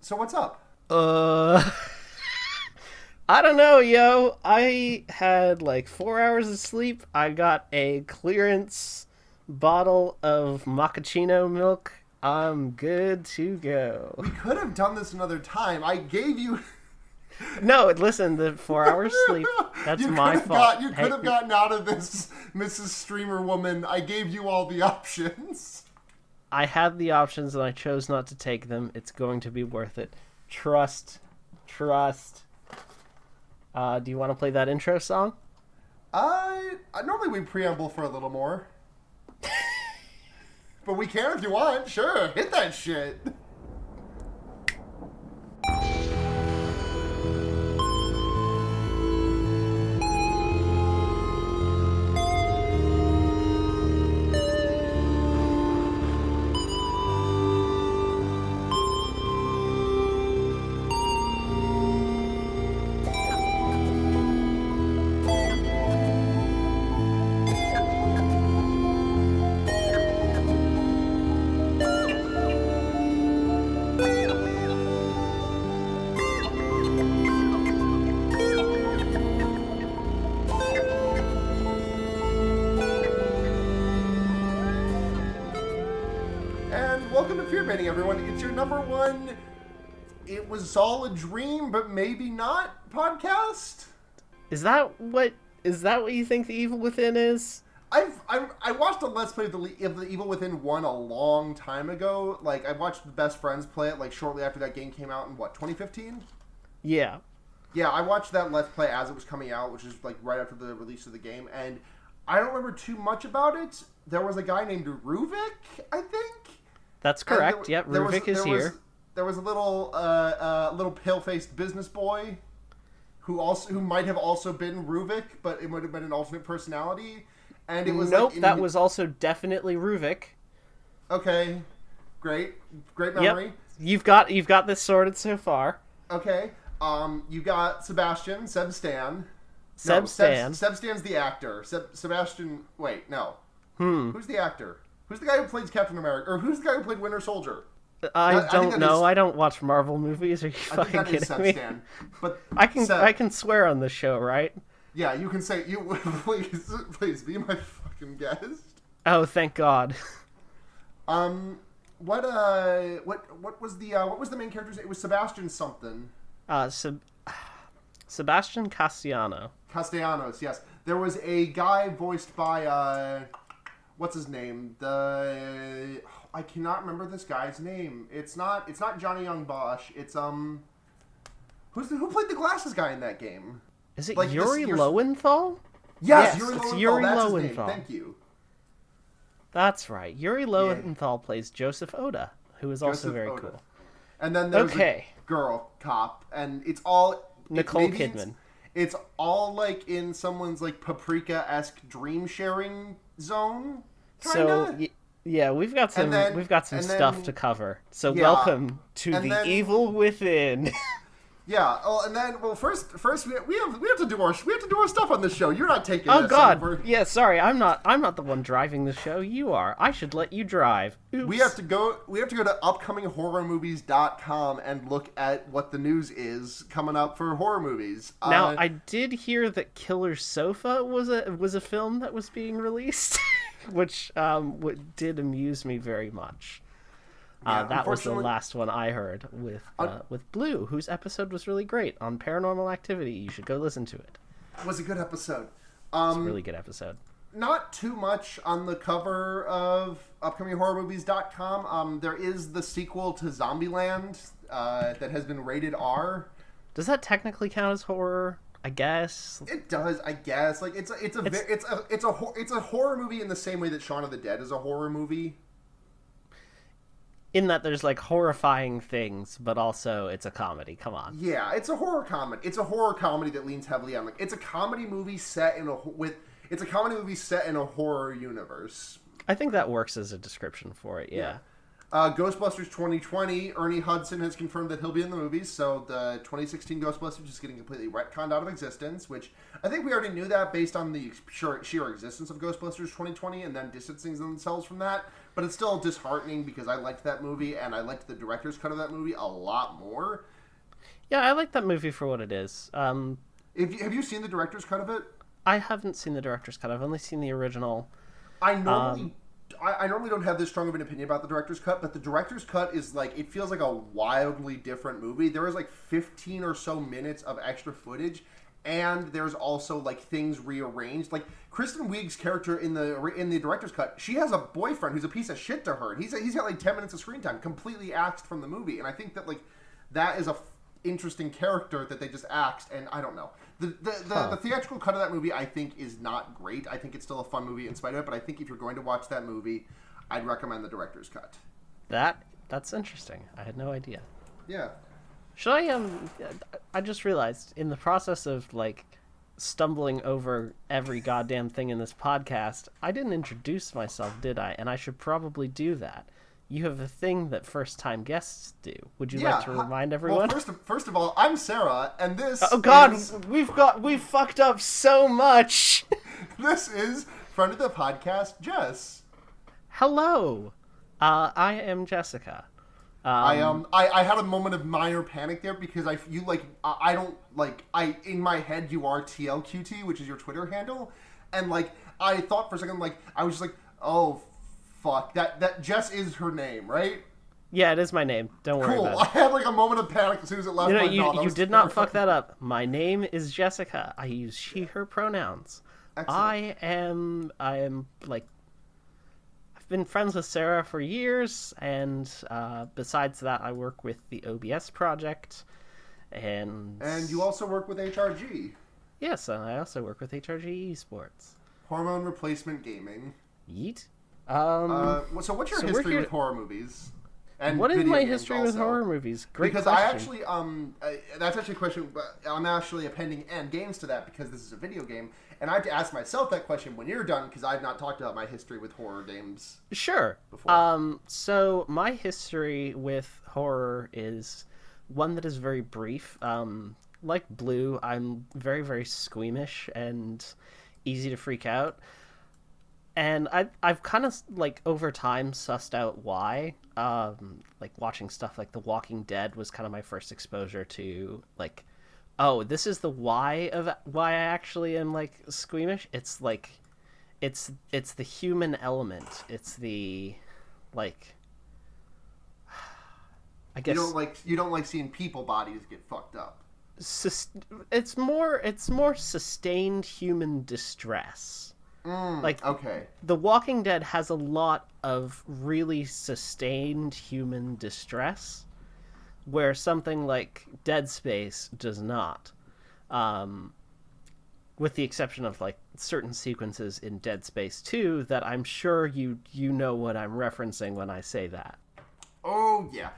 So what's up? Uh, I don't know, yo. I had like 4 hours of sleep. I got a clearance bottle of macchiato milk. I'm good to go. We could have done this another time. I gave you. No, listen, the 4 hours sleep. That's you could my have fault. got. You could have gotten out of this, Mrs. Streamer Woman. I gave you all the options. I had the options and I chose not to take them. It's going to be worth it. Trust. Trust. Do you want to play that intro song? I normally we preamble for a little more, but we can if you want. Sure, hit that shit. And welcome to Fear Baiting, everyone. It's your number one. It was all a dream, but maybe not podcast. Is that what you think the Evil Within is? I watched a Let's Play of the Evil Within 1 a long time ago. Like, I watched the Best Friends play it, like, shortly after that game came out in, 2015? Yeah. Yeah, I watched that Let's Play as it was coming out, which is, like, right after the release of the game, and I don't remember too much about it. There was a guy named Ruvik, I think? That's correct. Yep, Ruvik is here. There was a little pale-faced business boy who might have also been Ruvik, but it would have been an alternate personality. And it was that was also definitely Ruvik. Okay, great memory. Yep. You've got this sorted so far. Okay, you got Sebastian, Stan. Stan's the actor. Sebastian. Wait, no. Who's the actor? Who's the guy who plays Captain America? Or who's the guy who played Winter Soldier? I don't know. I don't watch Marvel movies. Are you fucking kidding me? Stan. But I can swear on this show, right? Yeah, you can say you please be my fucking guest. Oh, thank God. What was the main character's name? It was Sebastian something. Sebastian Castellanos, yes. There was a guy voiced by what's his name? I cannot remember this guy's name. It's not Johnny Young Bosch. It's who played the glasses guy in that game? Is it Yuri Lowenthal? Yes, it's Yuri Lowenthal. That's his name. Thank you. That's right. Yuri Lowenthal plays Joseph Oda, who is also very cool. And then there's a girl cop, and it's all Nicole Kidman. It's all like in someone's like Paprika-esque dream sharing zone. Kinda. So yeah, we've got some stuff to cover. So welcome to the Evil Within. Yeah. Oh, and then first we have to do our stuff on this show. You're not taking. Oh God. Yeah. Sorry, I'm not the one driving the show. You are. I should let you drive. Oops. We have to go to upcominghorrormovies.com and look at what the news is coming up for horror movies. Now, I did hear that Killer Sofa was a film that was being released, which did amuse me very much. That was the last one I heard with Blue, whose episode was really great on Paranormal Activity. You should go listen to it. It was a good episode. It's a really good episode. Not too much on the cover of upcominghorrormovies.com. There is the sequel to Zombieland that has been rated R. Does that technically count as horror? I guess it does. I guess it's a horror movie in the same way that Shaun of the Dead is a horror movie. In that there's like horrifying things, but also it's a comedy. Come on. Yeah, it's a horror comedy. It's a horror comedy that leans heavily on it's a comedy movie set in a horror universe. I think that works as a description for it. Yeah. Ghostbusters 2020, Ernie Hudson has confirmed that he'll be in the movies, so the 2016 Ghostbusters is getting completely retconned out of existence, which I think we already knew that based on the sheer existence of Ghostbusters 2020 and then distancing themselves from that, but it's still disheartening because I liked that movie and I liked the director's cut of that movie a lot more. Yeah, I like that movie for what it is. Have you seen the director's cut of it? I haven't seen the director's cut. I've only seen the original. I normally don't have this strong of an opinion about the director's cut, but the director's cut is like, it feels like a wildly different movie. There is like 15 or so minutes of extra footage, and there's also like things rearranged. Like Kristen Wiig's character in the director's cut, she has a boyfriend who's a piece of shit to her, and he's got like 10 minutes of screen time, completely axed from the movie. And I think that like that is a interesting character that they just axed, and I don't know. The theatrical cut of that movie, I think, is not great. I think it's still a fun movie in spite of it, but I think if you're going to watch that movie, I'd recommend the director's cut. That's interesting. I had no idea. Yeah. Should I just realized, in the process of, like, stumbling over every goddamn thing in this podcast, I didn't introduce myself, did I? And I should probably do that. You have a thing that first-time guests do. Would you like to remind everyone? Well, first of all, I'm Sarah, and this Oh God, we've fucked up so much! This is friend of the podcast, Jess. Hello! I am Jessica. I had a moment of minor panic there because in my head you are TLQT, which is your Twitter handle, and like I thought for a second, like I was just like, oh fuck, that Jess is her name, right? Yeah, it is my name. Don't worry about it. I had like a moment of panic as soon as it left my mouth. You did not fuck that up. My name is Jessica. I use she, her pronouns. Excellent. I am like, I've been friends with Sarah for years, and besides that, I work with the OBS project, and you also work with HRG. Yes, and I also work with HRG Esports. Hormone Replacement Gaming. Yeet. So what's your history with horror movies? And what is my history with also? Horror movies? Great because question. I actually that's actually a question. But I'm actually appending and games to that because this is a video game, and I have to ask myself that question when you're done because I've not talked about my history with horror games. Sure. Before. So my history with horror is one that is very brief. Like Blue, I'm very, very squeamish and easy to freak out. And I've kind of, like, over time sussed out why. Like, watching stuff like The Walking Dead was kind of my first exposure to, like, oh, this is the why I actually am, like, squeamish. It's, like, it's the human element. It's the, like, I guess... You don't like seeing people bodies get fucked up. It's more sustained human distress. Okay. The Walking Dead has a lot of really sustained human distress, where something like Dead Space does not. With the exception of like certain sequences in Dead Space 2 that I'm sure you know what I'm referencing when I say that. Oh yeah.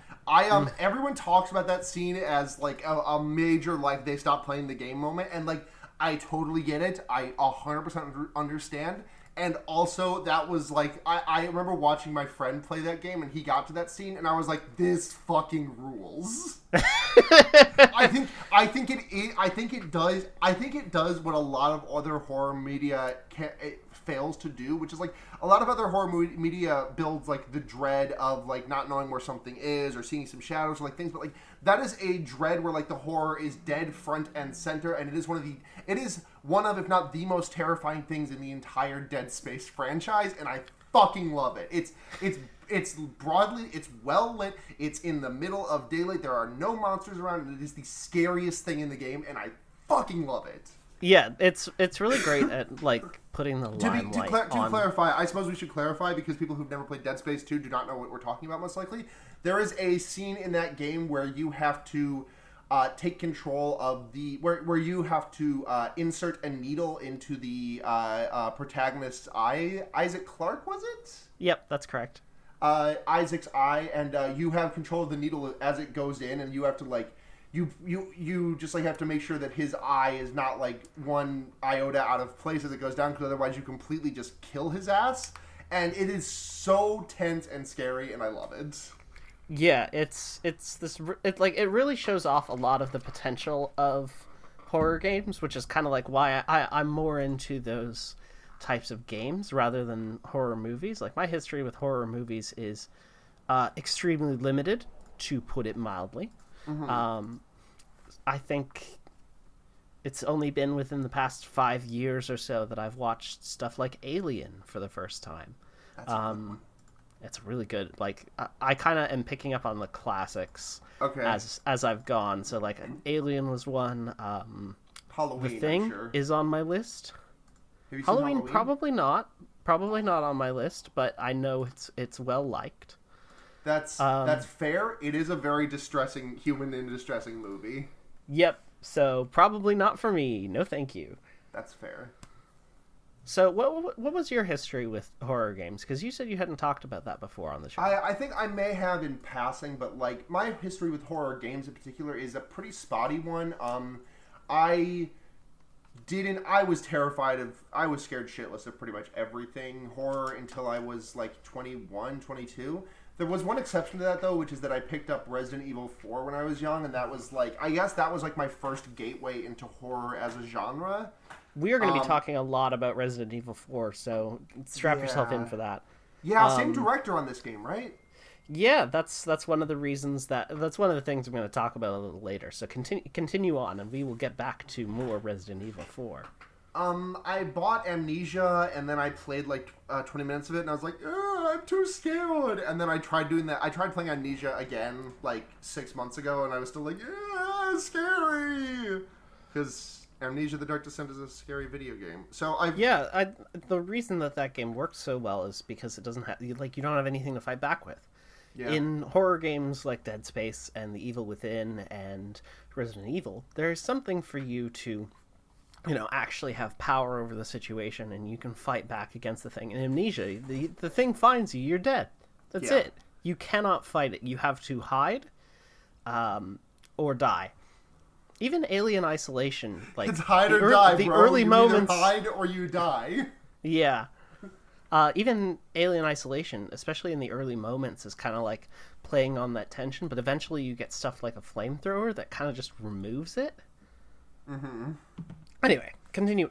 Everyone talks about that scene as like a major like they stopped playing the game moment, and like I totally get it. I 100% understand. And also, that was like, I remember watching my friend play that game, and he got to that scene, and I was like, this fucking rules. I think it does what a lot of other horror media fails to do, which is like a lot of other horror media builds like the dread of like not knowing where something is or seeing some shadows or like things, but like that is a dread where like the horror is dead front and center, and it is one of if not the most terrifying things in the entire Dead Space franchise, and I fucking love it. It's broadly, it's well lit, it's in the middle of daylight, there are no monsters around, and it is the scariest thing in the game, and I fucking love it. Yeah, it's really great at like putting the limelight on. To clarify, I suppose we should clarify because people who've never played Dead Space 2 do not know what we're talking about most likely. There is a scene in that game where you have to take control of where you have to insert a needle into the protagonist's eye. Isaac Clarke, was it? Yep, that's correct. Isaac's eye, and you have control of the needle as it goes in, and you have to like you just like have to make sure that his eye is not like one iota out of place as it goes down, because otherwise you completely just kill his ass. and it is so tense and scary, and I love it. Yeah, it really shows off a lot of the potential of horror games, which is kind of like why I'm more into those types of games rather than horror movies. Like, my history with horror movies is extremely limited, to put it mildly. I think it's only been within the past 5 years or so that I've watched stuff like Alien for the first time. That's a good one. It's really good. Like, I kind of am picking up on the classics as I've gone. So, like, Alien was one. Halloween, The Thing is on my list. Have you seen Halloween, probably not. Probably not on my list, but I know it's well liked. That's fair. It is a very distressing, human and distressing movie. Yep. So probably not for me. No, thank you. That's fair. So what was your history with horror games? Because you said you hadn't talked about that before on the show. I think I may have in passing, but like my history with horror games in particular is a pretty spotty one. I was scared shitless of pretty much everything horror until I was like 21, 22. There was one exception to that, though, which is that I picked up Resident Evil 4 when I was young, and that was like, I guess that was like my first gateway into horror as a genre. We are going to be talking a lot about Resident Evil 4, so strap yourself in for that. Yeah, same director on this game, right? Yeah, that's one of the reasons that's one of the things I'm going to talk about a little later. So continue on, and we will get back to more Resident Evil 4. I bought Amnesia, and then I played like 20 minutes of it, and I was like, I'm too scared. And then I tried doing that. I tried playing Amnesia again like 6 months ago, and I was still like, it's scary. Because Amnesia: The Dark Descent is a scary video game. So the reason that game works so well is because it doesn't have you don't have anything to fight back with. Yeah. In horror games like Dead Space and The Evil Within and Resident Evil, there's something for you to actually have power over the situation, and you can fight back against the thing. In Amnesia, the thing finds you, you're dead. That's it. You cannot fight it. You have to hide, or die. Even Alien Isolation, like it's hide or die, the bro. early you moments, either hide or you die. Yeah. Even Alien Isolation, especially in the early moments, is kind of like playing on that tension, but eventually you get stuff like a flamethrower that kind of just removes it. Mm-hmm. Anyway, continue.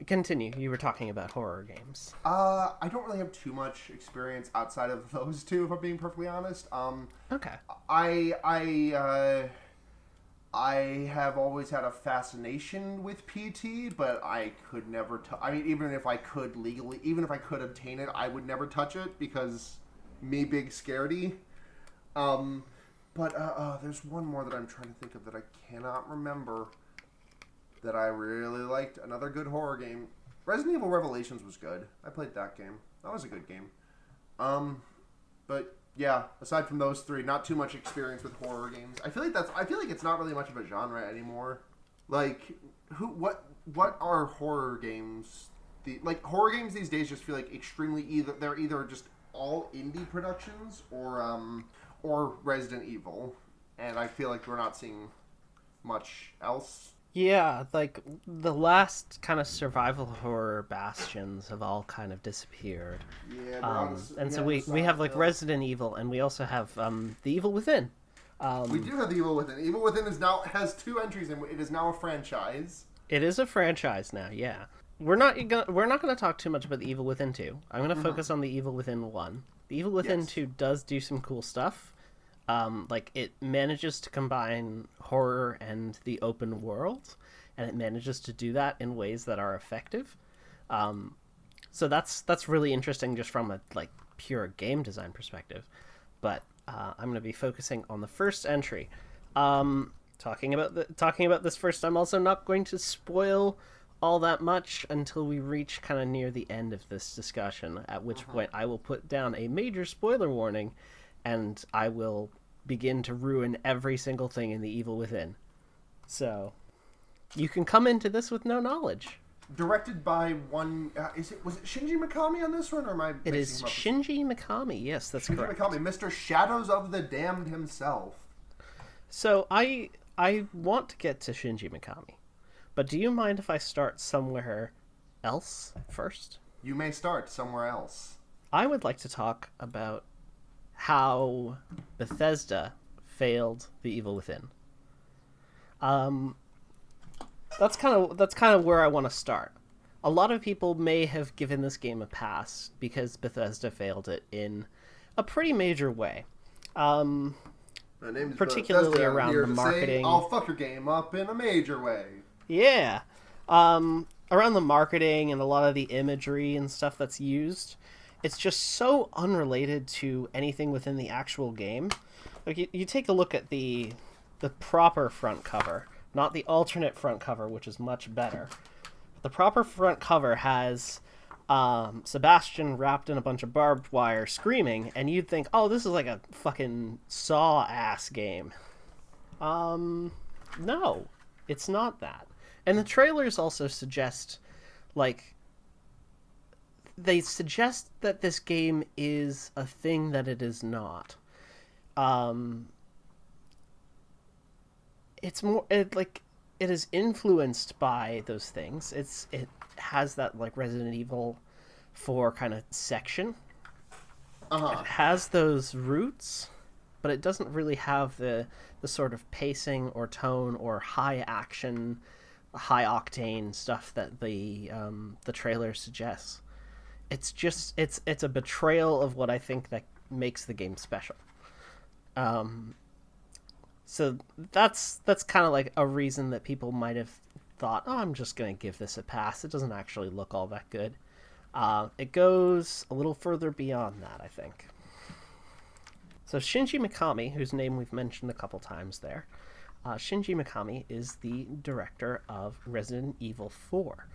You were talking about horror games. I don't really have too much experience outside of those two, if I'm being perfectly honest. Okay. I have always had a fascination with PT, but I could never even if I could legally, even if I could obtain it, I would never touch it because me big scaredy. But there's one more that I'm trying to think of that I cannot remember that I really liked. Another good horror game. Resident Evil Revelations was good. I played that game. That was a good game. But yeah, aside from those three, not too much experience with horror games. I feel like it's not really much of a genre anymore. Like, what are horror games? Horror games these days just feel like they're either just all indie productions or Resident Evil, and I feel like we're not seeing much else. Yeah, like the last kind of survival horror bastions have all kind of disappeared. Yeah, and so we have like Resident Evil, and we also have The Evil Within. We do have The Evil Within. Evil Within has 2 entries, and it is now a franchise. It is a franchise now. Yeah, we're not gonna talk too much about The Evil Within 2. I'm gonna focus on The Evil Within 1. The Evil Within 2 does do some cool stuff. Like, it manages to combine horror and the open world, and it manages to do that in ways that are effective. So that's really interesting just from a pure game design perspective. But I'm going to be focusing on the first entry. Talking about this first, I'm also not going to spoil all that much until we reach kind of near the end of this discussion, at which point I will put down a major spoiler warning, and I will begin to ruin every single thing in The Evil Within. So, you can come into this with no knowledge. Directed by one... was it Shinji Mikami on this one, or am I... It is Shinji Mikami, yes, that's correct. Shinji Mikami, Mr. Shadows of the Damned himself. So, I want to get to Shinji Mikami, but do you mind if I start somewhere else first? You may start somewhere else. I would like to talk about how Bethesda failed The Evil Within. That's kind of where I want to start. A lot of people may have given this game a pass because Bethesda failed it in a pretty major way. My name's particularly Bethesda. around here the to marketing. Say, I'll fuck your game up in a major way. Yeah. Around the marketing and a lot of the imagery and stuff that's used. It's just so unrelated to anything within the actual game. Like you take a look at the proper front cover, not the alternate front cover, which is much better. The proper front cover has Sebastian wrapped in a bunch of barbed wire screaming, and you'd think, oh, this is like a fucking Saw-ass game. No, it's not that. And the trailers also suggest, they suggest that this game is a thing that it is not. It's more, it is influenced by those things. It has that, Resident Evil 4 kind of section. Uh-huh. It has those roots, but it doesn't really have the sort of pacing or tone or high action, high octane stuff that the trailer suggests. It's just it's a betrayal of what I think that makes the game special. So that's kind of like a reason that people might have thought, oh, I'm just going to give this a pass. It doesn't actually look all that good. It goes a little further beyond that, I think. So Shinji Mikami, whose name we've mentioned a couple times there, Shinji Mikami is the director of Resident Evil 4,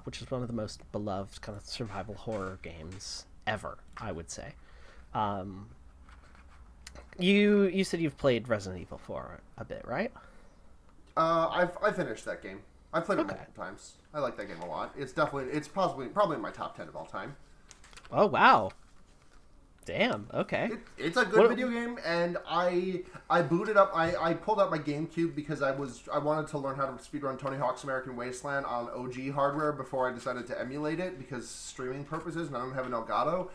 which is one of the most beloved kind of survival horror games ever, I would say. You said you've played Resident Evil 4 a bit, right? I finished that game. I've played it multiple times. I like that game a lot. It's probably in my top 10 of all time. Oh wow. Damn, okay. It's a good video game, and I booted up. I pulled out my GameCube because I wanted to learn how to speedrun Tony Hawk's American Wasteland on OG hardware before I decided to emulate it because streaming purposes, and I don't have an Elgato.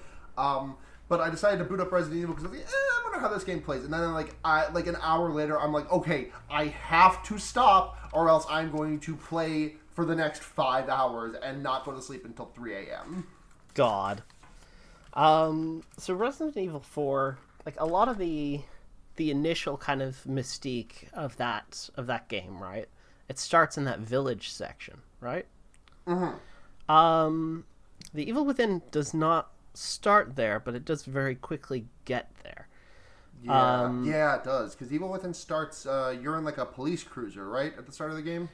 But I decided to boot up Resident Evil because I was like, I wonder how this game plays. And then an hour later, I'm like, okay, I have to stop, or else I'm going to play for the next 5 hours and not go to sleep until 3 a.m. God. So Resident Evil 4, a lot of the initial kind of mystique of that game, right? It starts in that village section, right? Mm-hmm. The Evil Within does not start there, but it does very quickly get there. Yeah, it does. Because Evil Within starts, you're in a police cruiser, right? At the start of the game?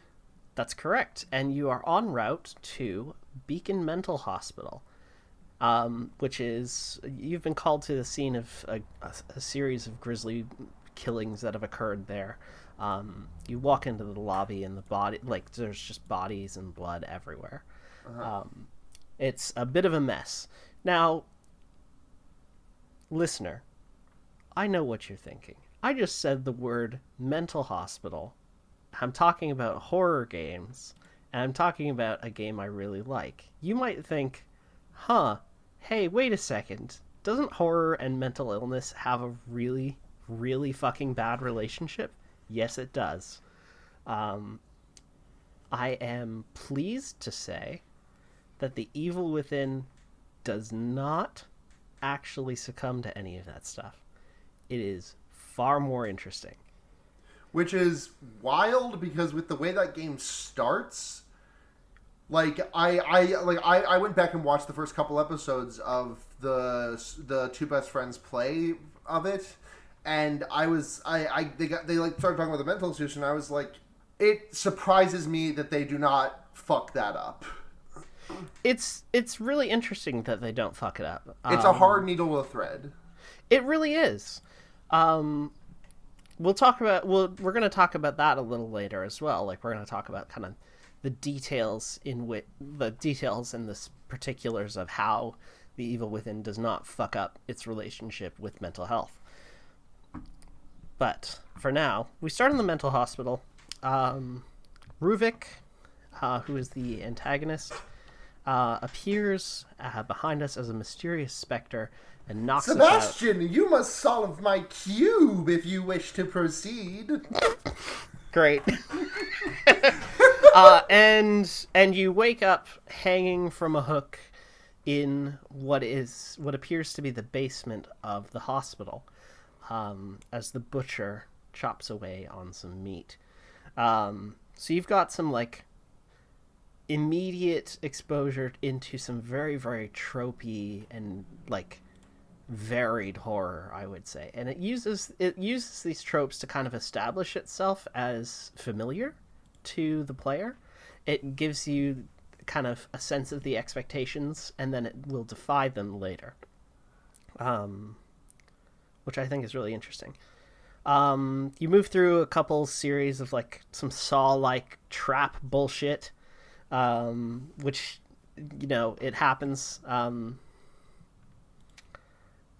That's correct. And you are en route to Beacon Mental Hospital. Which is, you've been called to the scene of a series of grisly killings that have occurred there. You walk into the lobby and the body, there's just bodies and blood everywhere. Uh-huh. It's a bit of a mess. Now, listener, I know what you're thinking. I just said the word mental hospital. I'm talking about horror games, and I'm talking about a game I really like. You might think, hey, wait a second. Doesn't horror and mental illness have a really, really fucking bad relationship? Yes, it does. I am pleased to say that The Evil Within does not actually succumb to any of that stuff. It is far more interesting. Which is wild, because with the way that game starts... I went back and watched the first couple episodes of the two best friends play of it, and they started talking about the mental institution. And I was like, it surprises me that they do not fuck that up. It's really interesting that they don't fuck it up. It's a hard needle to thread. It really is. We're going to talk about that a little later as well. We're going to talk about kind of the details and the particulars of how The Evil Within does not fuck up its relationship with mental health. But for now, we start in the mental hospital. Ruvik, who is the antagonist, appears behind us as a mysterious specter and knocks Sebastian, us out. you must solve my cube if you wish to proceed. Great. And you wake up hanging from a hook in what appears to be the basement of the hospital, as the butcher chops away on some meat. So you've got some like immediate exposure into some very, very tropey and like varied horror, I would say. And it uses these tropes to kind of establish itself as familiar to the player. It gives you kind of a sense of the expectations, and then it will defy them later, which I think is really interesting. You move through a couple series of like some Saw-like trap bullshit, which, you know, it happens. One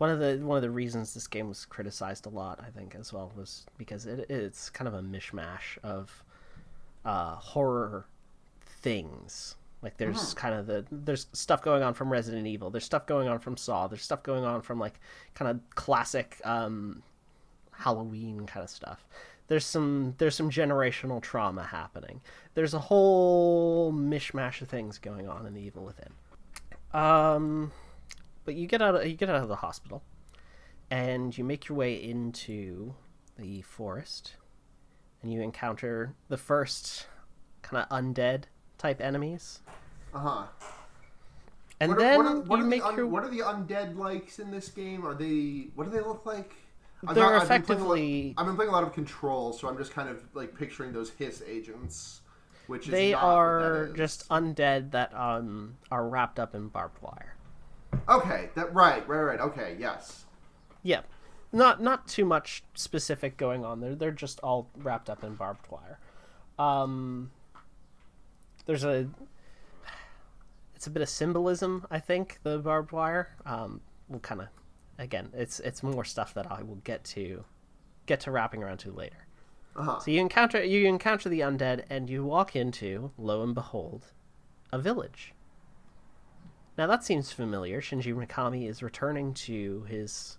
of the reasons this game was criticized a lot, I think, as well, was because it's kind of a mishmash of horror things. Like there's there's stuff going on from Resident Evil, there's stuff going on from Saw, there's stuff going on from like kind of classic Halloween kind of stuff. There's some generational trauma happening. There's a whole mishmash of things going on in The Evil Within. But you get out of the hospital, and you make your way into the forest, and you encounter the first kind of undead type enemies. And what are the undead likes in this game? What do they look like? They're effectively... I've been playing a lot of Control, so I'm just kind of like picturing those hiss agents, which is they not are what that is. Just undead that are wrapped up in barbed wire. Okay, right. Okay, yes. Yeah, not too much specific going on there. They're just all wrapped up in barbed wire. It's a bit of symbolism, I think, the barbed wire. We'll kind of, again, it's more stuff that I will get to wrapping around to later. So you encounter the undead, and you walk into, lo and behold, a village. Now that seems familiar. Shinji Mikami is returning to his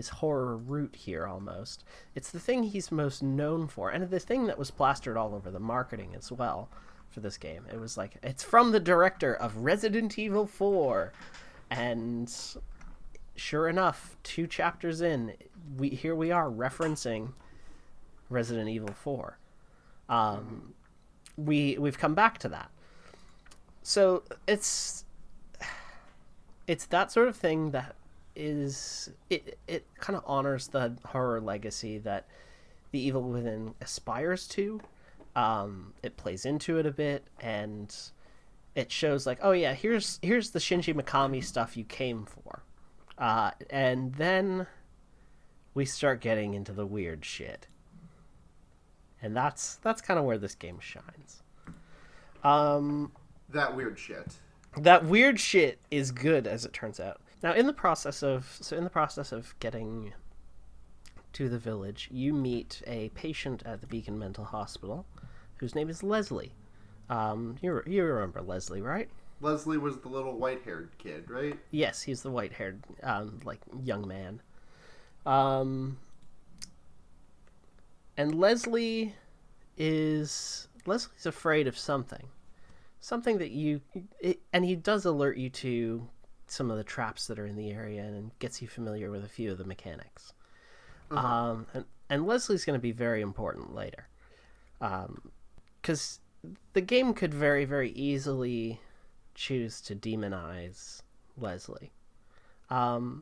horror root here almost. It's the thing he's most known for, and the thing that was plastered all over the marketing as well for this game. It was like, it's from the director of Resident Evil 4. And sure enough, 2 chapters in, here we are referencing Resident Evil 4. We've come back to that. So it's that sort of thing that is it kind of honors the horror legacy that The Evil Within aspires to. It plays into it a bit, and it shows like, oh yeah, here's the Shinji Mikami stuff you came for. And then we start getting into the weird shit. And that's kind of where this game shines. That weird shit. That weird shit is good, as it turns out. Now, in the process of getting to the village, you meet a patient at the Beacon Mental Hospital, whose name is Leslie. You remember Leslie, right? Leslie was the little white-haired kid, right? Yes, he's the white-haired, young man. And Leslie's afraid of something. Something that and he does alert you to some of the traps that are in the area and gets you familiar with a few of the mechanics. And Leslie's going to be very important later. Because the game could very, very easily choose to demonize Leslie. But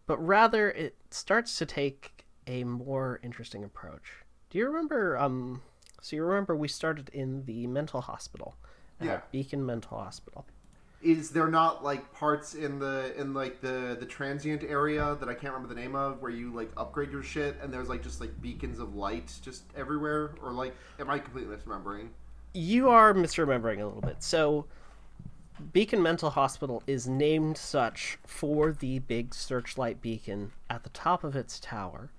rather, it starts to take a more interesting approach. Do you remember... So you remember we started in the mental hospital. Yeah. Beacon Mental Hospital. Is there not like parts in the transient area that I can't remember the name of, where you like upgrade your shit and there's like just like beacons of light just everywhere? Or like, am I completely misremembering? You are misremembering a little bit. So Beacon Mental Hospital is named such for the big searchlight beacon at the top of its tower.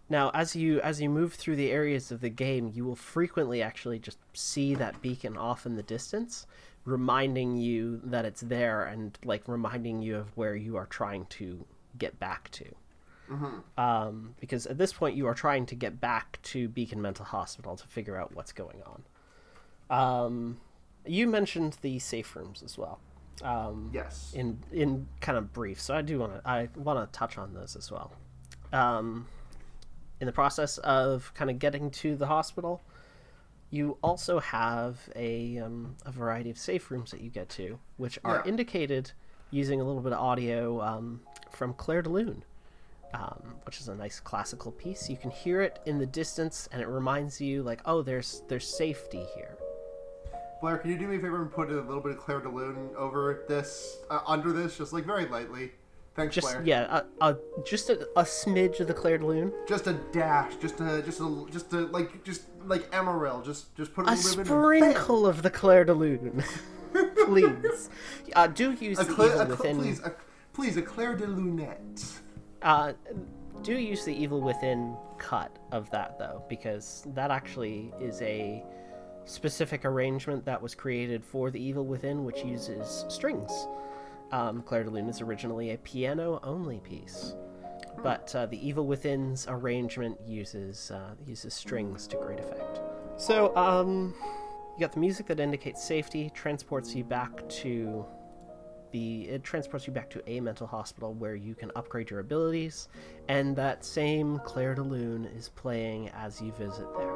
Now, as you move through the areas of the game, you will frequently actually just see that beacon off in the distance, reminding you that it's there and like reminding you of where you are trying to get back to. Because at this point, you are trying to get back to Beacon Mental Hospital to figure out what's going on. You mentioned the safe rooms as well. Yes. In kind of brief, so I want to touch on those as well. In the process of kind of getting to the hospital, you also have a variety of safe rooms that you get to, which are indicated using a little bit of audio from Clair de Lune, which is a nice classical piece. You can hear it in the distance, and it reminds you, like, oh, there's safety here. Blair, can you do me a favor and put a little bit of Clair de Lune over this, under this, just like very lightly? Thanks, Blair. Yeah, just a smidge of the Clair de Lune. Just a dash, just like Emerald, just put a little bit of sprinkle of the Clair de Lune, please. Do use the evil within. Please, a Clair de Lunette. Do use the evil within cut of that though, because that actually is a specific arrangement that was created for the evil within, which uses strings. Clair de Lune is originally a piano-only piece, but the Evil Within's arrangement uses strings to great effect. So, you got the music that indicates safety, transports you back to a mental hospital where you can upgrade your abilities, and that same Clair de Lune is playing as you visit there.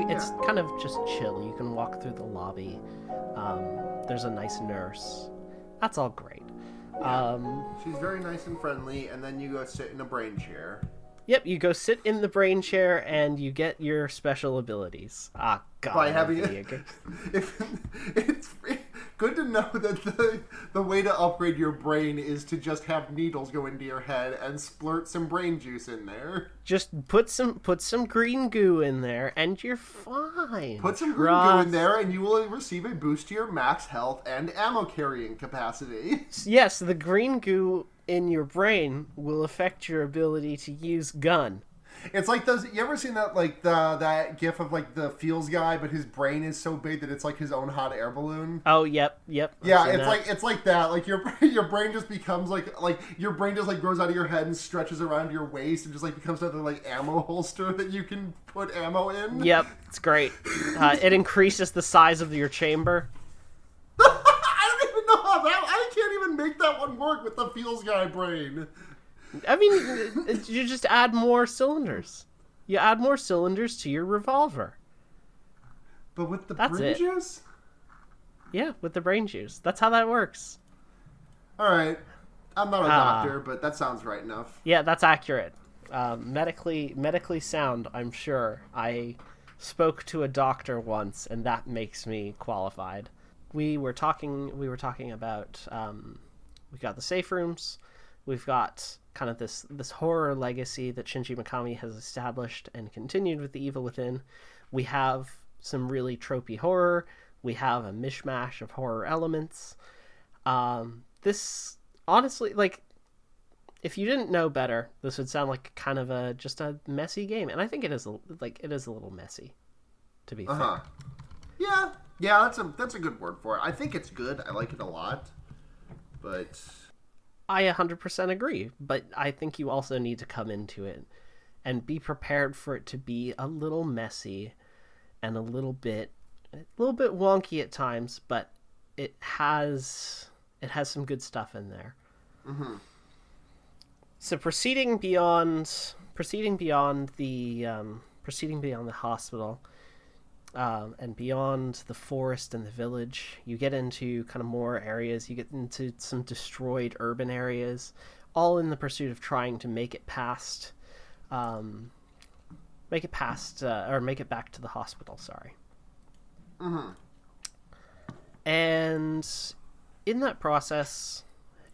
It's kind of just chill. You can walk through the lobby. There's a nice nurse. That's all great. She's very nice and friendly, and then you go sit in a brain chair. Yep, you go sit in the brain chair, and you get your special abilities. Ah, God. By having it's good to know that the way to upgrade your brain is to just have needles go into your head and splurt some brain juice in there. Just put some green goo in there, and you're fine. Put some green goo in there, and you will receive a boost to your max health and ammo carrying capacity. Yes, the green goo in your brain will affect your ability to use gun. It's like those. You ever seen that that gif of like the Feels guy, but his brain is so big that it's like his own hot air balloon? Oh, yep. Yeah, it's like that. Like your brain just becomes like your brain just like grows out of your head and stretches around your waist and just like becomes another like ammo holster that you can put ammo in. Yep, it's great. It increases the size of your chamber. I don't even know how that. I can't even make that one work with the Feels guy brain. I mean, you just add more cylinders. You add more cylinders to your revolver. But with the brain juice? Yeah, with the brain juice. That's how that works. All right. I'm not a doctor, but that sounds right enough. Yeah, that's accurate. Medically sound, I'm sure. I spoke to a doctor once, and that makes me qualified. We were talking about we've got the safe rooms. We've got kind of this horror legacy that Shinji Mikami has established and continued with the Evil Within. We have some really tropey horror. We have a mishmash of horror elements. This, honestly, like, if you didn't know better, this would sound like kind of just a messy game. And I think it is a little messy, to be fair. Yeah, that's a good word for it. I think it's good. I like it a lot. But I 100% agree, but I think you also need to come into it and be prepared for it to be a little messy and a little bit wonky at times, but it has some good stuff in there. Mm-hmm. So proceeding beyond the hospital, and beyond the forest and the village, you get into kind of more areas. You get into some destroyed urban areas, all in the pursuit of trying to make it back to the hospital. Sorry. Mm-hmm. And in that process,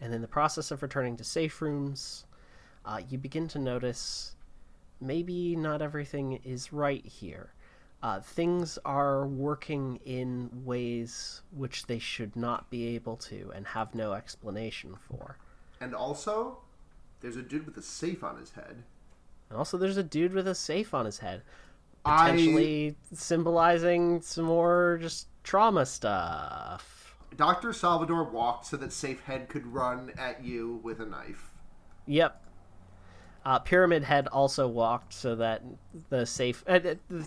and in the process of returning to safe rooms, you begin to notice maybe not everything is right here. things are working in ways which they should not be able to and have no explanation for. And also, there's a dude with a safe on his head. And also, there's a dude with a safe on his head. Potentially symbolizing some more just trauma stuff. Dr. Salvador walked so that Safe Head could run at you with a knife. Yep. Pyramid Head also walked so that the safe...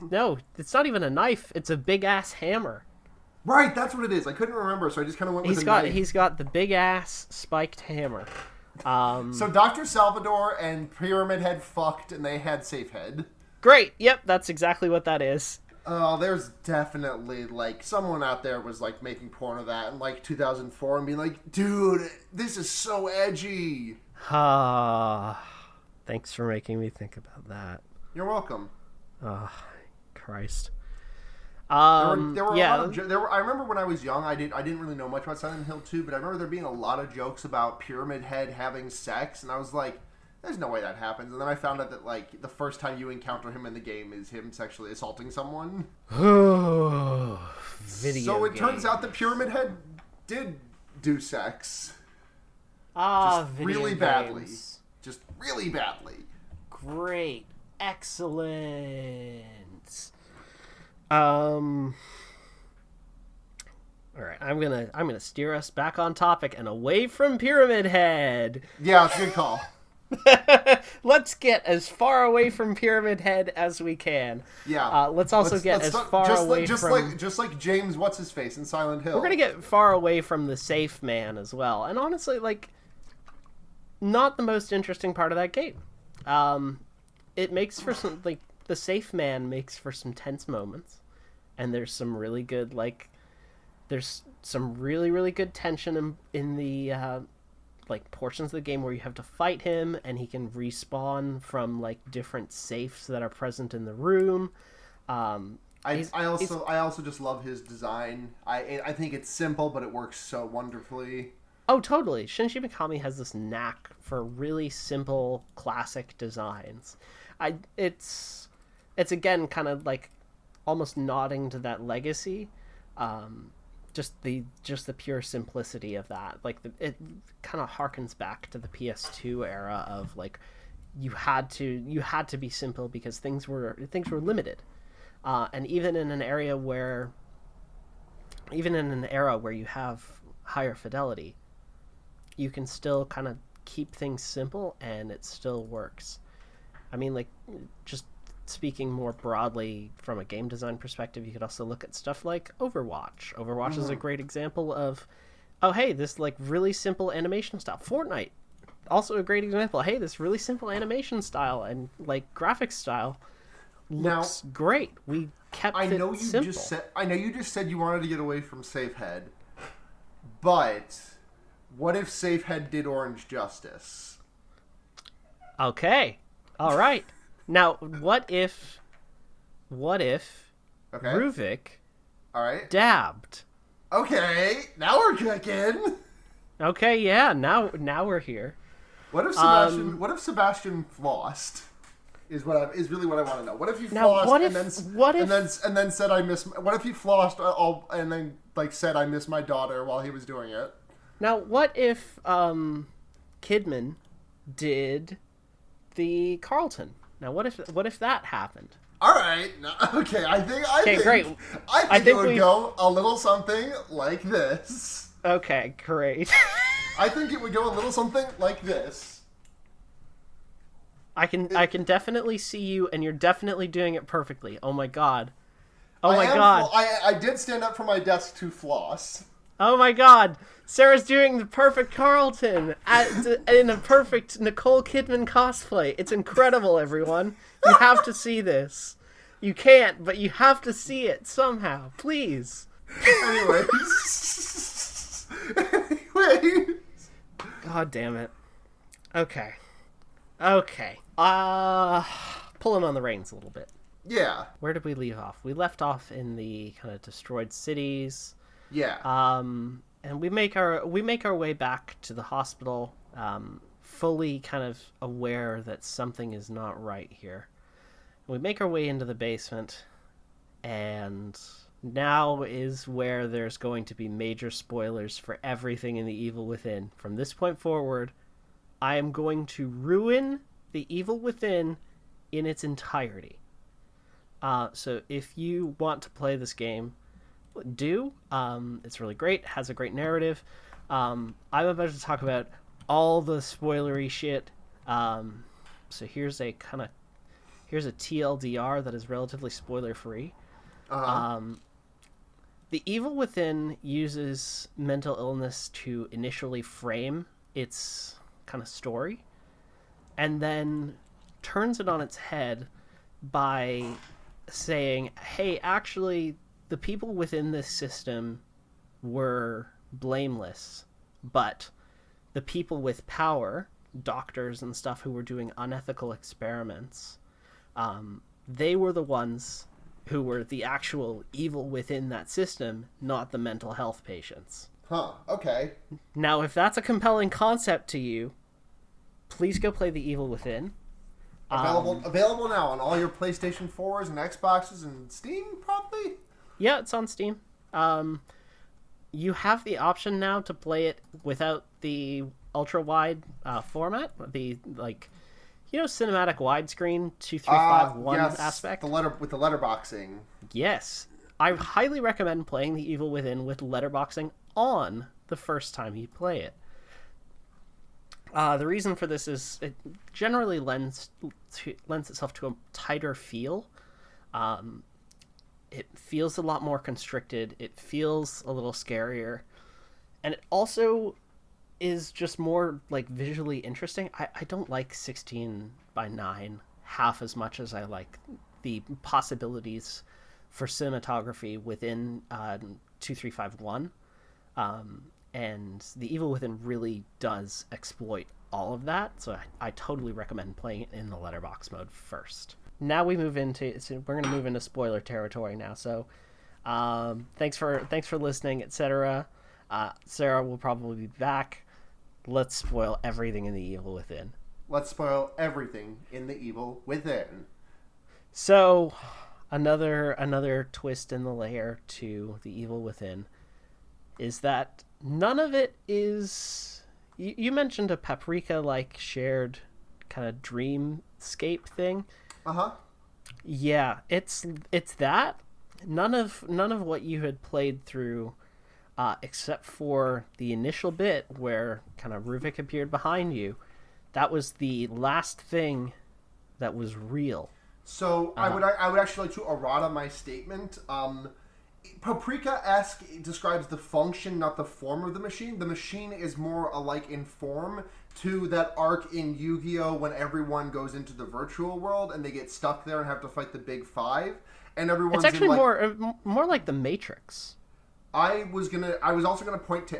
no, it's not even a knife. It's a big-ass hammer. Right, that's what it is. I couldn't remember, so I just kind of went with a knife. He's got the big-ass spiked hammer. So Dr. Salvador and Pyramid Head fucked, and they had Safe Head. Great. Yep, that's exactly what that is. Oh, there's definitely, like, someone out there was, like, making porn of that in, like, 2004 and being like, dude, this is so edgy. Thanks for making me think about that. You're welcome. Oh, Christ. There were a lot of I remember when I was young, I didn't really know much about Silent Hill 2, but I remember there being a lot of jokes about Pyramid Head having sex, and I was like, there's no way that happens. And then I found out that, like, the first time you encounter him in the game is him sexually assaulting someone. Video So it turns out that Pyramid Head did do sex. Just really badly. Just really badly. Great. Excellent. All right, I'm gonna steer us back on topic and away from Pyramid Head. Yeah, it's a good call. Let's get as far away from Pyramid Head as we can. Yeah. Let's get as far away from... Just like James What's-His-Face in Silent Hill. We're going to get far away from the safe man as well. And honestly, like, not the most interesting part of that game. It makes for some, like, the safe man makes for some tense moments. And there's some really good, like, there's some really, really good tension in the... like portions of the game where you have to fight him and he can respawn from like different safes that are present in the room. I also just love his design. I think it's simple, but it works so wonderfully. Oh, totally. Shinji Mikami has this knack for really simple, classic designs. It's again kind of like almost nodding to that legacy. Just the pure simplicity of that, like it kind of harkens back to the PS2 era of like you had to be simple because things were limited, and even in an era where you have higher fidelity, you can still kind of keep things simple and it still works. I mean, like, just speaking more broadly from a game design perspective, you could also look at stuff like Overwatch. Overwatch is a great example of, oh, hey, this like really simple animation style. Fortnite, also a great example. Hey, this really simple animation style and like graphics style looks great. We kept it simple. I know you just said you wanted to get away from Safe Head, but what if Safe Head did Orange Justice? Okay, all right. Now, what if Ruvik dabbed? Okay, now we're cooking. Okay, yeah, now we're here. What if Sebastian flossed? Is really what I want to know. What if he flossed and then said I miss? What if he flossed and then like said I miss my daughter while he was doing it? Now, what if Kidman did the Carlton? Now, what if that happened? All right. Okay. I think great. I think it would go a little something like this. Okay. Great. I think it would go a little something like this. I can definitely see you, and you're definitely doing it perfectly. Oh my god. Oh my god. I did stand up from my desk to floss. Oh my god. Sarah's doing the perfect Carlton in a perfect Nicole Kidman cosplay. It's incredible, everyone. You have to see this. You can't, but you have to see it somehow. Please. Anyways. God damn it. Okay. Pulling on the reins a little bit. Yeah. Where did we leave off? We left off in the kind of destroyed cities. Yeah. And we make our way back to the hospital, fully kind of aware that something is not right here. We make our way into the basement, And now is where there's going to be major spoilers for everything in The Evil Within. From this point forward, I am going to ruin The Evil Within in its entirety. So if you want to play this game, do. It's really great, has a great narrative. I'm about to talk about all the spoilery shit. So here's a TLDR that is relatively spoiler free. The Evil Within uses mental illness to initially frame its kind of story, and then turns it on its head by saying, hey, actually, the people within this system were blameless, but the people with power, doctors and stuff who were doing unethical experiments, they were the ones who were the actual evil within that system, not the mental health patients. Huh, okay. Now, if that's a compelling concept to you, please go play The Evil Within. Available now on all your PlayStation 4s and Xboxes and Steam, probably? Yeah, it's on Steam. You have the option now to play it without the ultra-wide format, the, cinematic widescreen 2351 yes, aspect. With the letterboxing. Yes. I highly recommend playing The Evil Within with letterboxing on the first time you play it. The reason for this is it generally lends itself to a tighter feel. It feels a lot more constricted. It feels a little scarier. And it also is just more visually interesting. I don't like 16:9 half as much as I like the possibilities for cinematography within 2351. And The Evil Within really does exploit all of that, so I totally recommend playing it in the letterbox mode first. Now we're going to move into spoiler territory now. So, thanks for listening, etc. Sarah will probably be back. Let's spoil everything in The Evil Within. Let's spoil everything in The Evil Within. So, another twist in the layer to The Evil Within is that none of it is... You mentioned a Paprika-like shared kind of dreamscape thing. Uh-huh. Yeah, it's that. None of what you had played through, except for the initial bit where kind of Ruvik appeared behind you, that was the last thing that was real. So I would actually like to errata my statement. Paprika-esque describes the function, not the form of the machine. The machine is more alike in form to that arc in Yu-Gi-Oh! When everyone goes into the virtual world and they get stuck there and have to fight the big five, and everyone's it's actually more like the Matrix. I was also gonna point to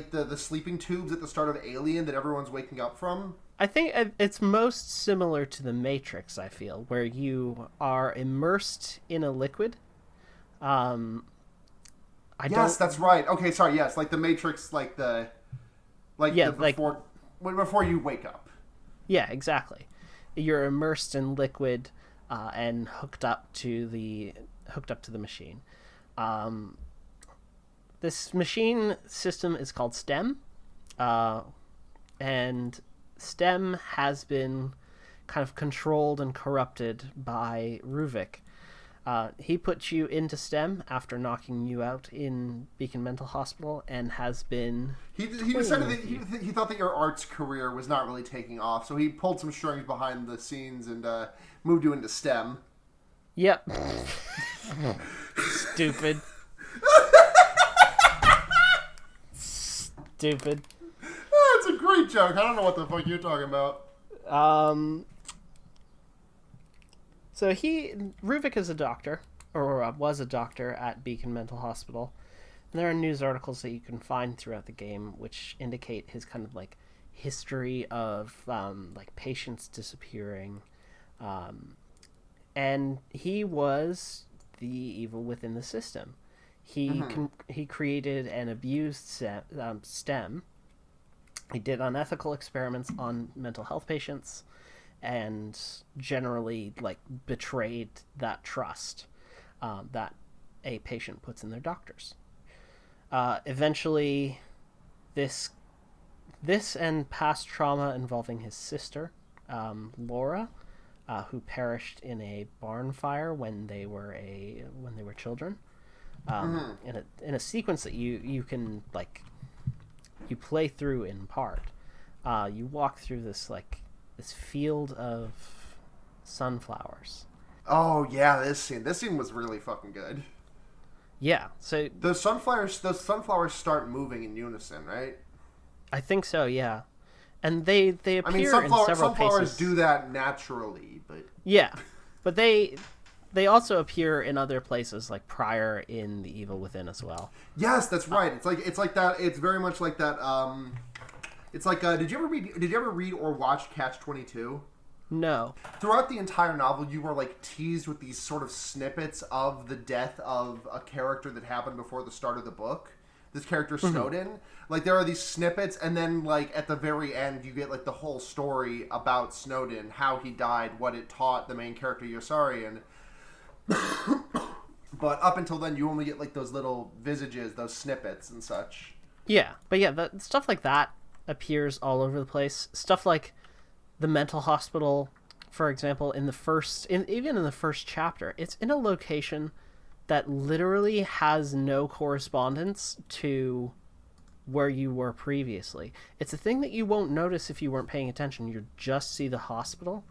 the sleeping tubes at the start of Alien that everyone's waking up from. I think it's most similar to the Matrix. I feel where you are immersed in a liquid. Yes, that's right. Okay, sorry. Yes, like the Matrix, before you wake up. Yeah, exactly. You're immersed in liquid and hooked up to the machine. This machine system is called STEM, and STEM has been kind of controlled and corrupted by Ruvik. He put you into STEM after knocking you out in Beacon Mental Hospital, and has been... He decided that he thought that your arts career was not really taking off, so he pulled some strings behind the scenes and moved you into STEM. Yep. Stupid. Stupid. It's a great joke. I don't know what the fuck you're talking about. So Ruvik is a doctor, or was a doctor at Beacon Mental Hospital. And there are news articles that you can find throughout the game which indicate his kind of history of patients disappearing. And he was the evil within the system. He created and abused STEM. He did unethical experiments on mental health patients, and generally betrayed that trust. that a patient puts in their doctors. Eventually, this and past trauma involving his sister, Laura, who perished in a barn fire when they were children. In a sequence that you can you play through in part. You walk through this field of sunflowers. Oh yeah, this scene was really fucking good. Yeah, so those sunflowers start moving in unison, right? I think so, yeah. And they appear in several sunflowers places. Do that naturally, but yeah, but they also appear in other places, like prior in The Evil Within as well. Yes, that's right. It's like that. It's very much like that. It's like did you ever read or watch Catch-22? No. Throughout the entire novel, you were teased with these sort of snippets of the death of a character that happened before the start of the book. This character Snowden. There are these snippets, and then at the very end, you get the whole story about Snowden, how he died, what it taught the main character Yossarian. But up until then, you only get those little visages, those snippets and such. Yeah, but yeah, stuff like that appears all over the place. Stuff like the mental hospital, for example, even in the first chapter, it's in a location that literally has no correspondence to where you were previously. It's a thing that you won't notice if you weren't paying attention. You just see the hospital